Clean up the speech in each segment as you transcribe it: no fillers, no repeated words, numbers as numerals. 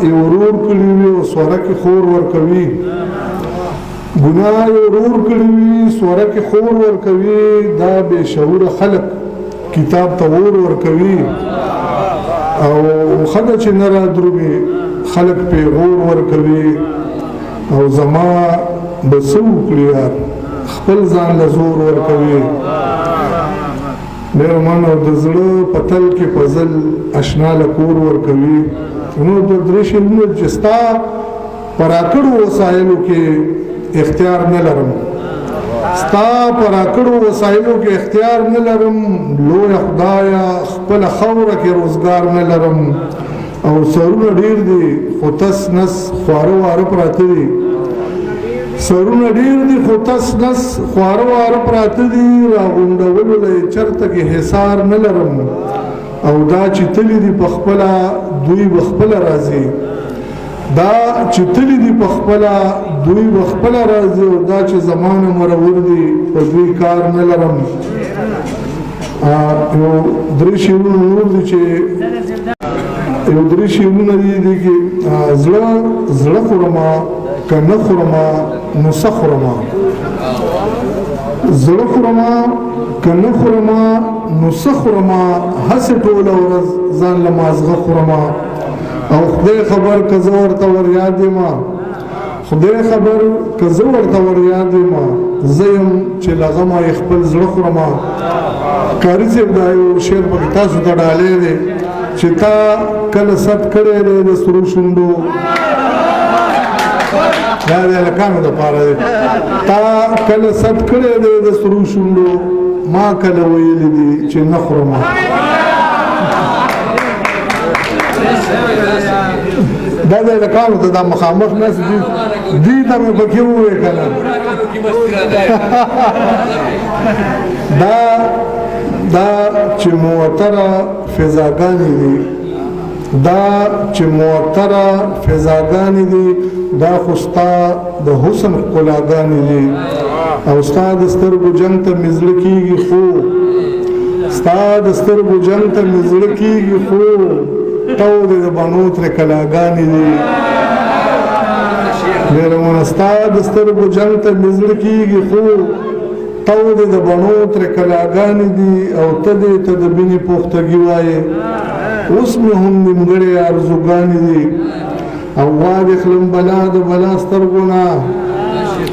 یو ورور کړي وي او سوره کې خور ورکوي ګناه یو ورور کړي وي سوره کې خور ورکوي دا بې شعوره خلک کتاب ته ور ورکوي او ښځه چې نه رادرومي خلک پې غور ورکوي او زما به څه وکړي یار خپل ځان له زور ورکوي ډېر من او د زړه په تل کې فضل اشنا له کور ورکوي نو د درې شیانو چې ستا په راکړو وسایلو کې اختیار نه لرم ستا په راکړو وسایلو کې اختیار نه لرم لویه خدایه خپله خوره کې روزګار نه لرم او سرونه ډېر دي خو تس نس خواره واره پراته دي سرونه ډېر دي خو تس نس خواره واره پراته دي راغونډولو له یې چرته کې حصار نه لرم او دا چې تلي دي په خپله دوی به خپله راځي دا چې تلي دي په خپله دوی به خپله راځي او دا چې زمانه مرور دي په دوی کار نه لرم یو درې شیرونه نور دي چې یو درې شیرونه دي کې زړه خورما که نه خورما نو څه خورما زړه خورما که نه خورما نو څه خورما هسې ټوله ورځ ځان له مازغه خورما او خدای خبر که زه ورته ور یاد یم خدای خبر که زه ورته ور یاد یم زه یم چې له غمه یې خپل زړه خورما قاري صاحب دا یو شعر پکې تاسو ته ډالی دی چې تا کله ست کړی دی د سرو شونډو دا د هلکانو دپاره دی تا کله ست کړی دی د سرو شونډو ما کله ویلي دي چې نه خورم دا د هلکانو ته دا مخامخ ناست دي ته مې پکې ووایې که نه دا چې معطره فضاګانې دي دا چې معطره فضاګانې دي دا خو ستا د حسن ښکلاګانې دي او ستا د سترګو جنګ ته مې زړه کېږي خو ستا د سترګو جنګ ته مې زړه کېږي خو تو دې د بڼو ترې کلاګانې دي ډېره مننه ستا د سترګو جنګ ته مې زړه کېږي خو تو دې د بڼو ترې کلاګانې دي او ته دې ته د مینې پوښتګي وایې اوس مې هم نیمګړې ارزوګانې دي او واخلم بلا د بلا سترګو نه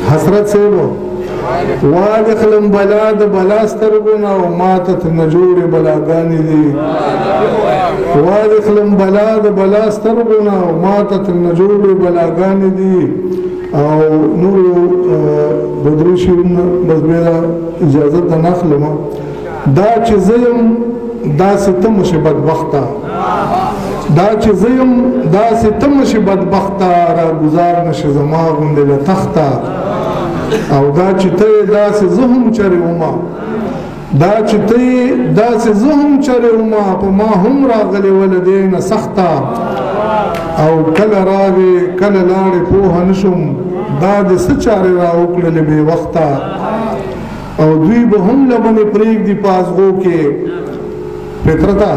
حسرت صاحب واخلم بلا د بلا سترګو نه او ماته ترنه جوړې بلاګانې دي واخلم بلا د بلا سترګو نه او ماته ترنه جوړې بلاګانې دي او نور د درې شیرونه بس بیا اجازه ته نه اخلم دا چې زه یم داسې ته مه شې بدبخته دا چې زه یم داسې ته مه شې بدبخته راګزار نه شې زما غوندې له تخته او دا چې ته یې داسې زه هم چرې ومه دا چې ته یې داسې زه هم چرې ومه په ما هم راغلې وه له دې نه سخته او کله راغې کله لاړې پوهه نه شم دا د څه چارې را وکړلې بې وخته او دوی به هم لبنې پرېږدي په ازغو کې فطرته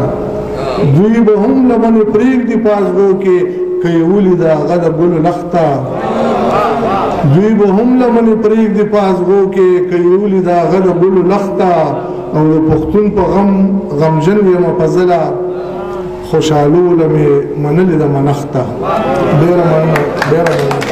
دوی به هم لبنې پرېږدي په ازغو کې که یې ولیده هغه د ګلو لخته دوی به هم لبنې پرېږدي په ازغو کې که یې ولیده هغه د ګلو لخته او د پښتون په غمجن یمه په ځله خوشحالو له مې منلې ده منخته ډېره مننه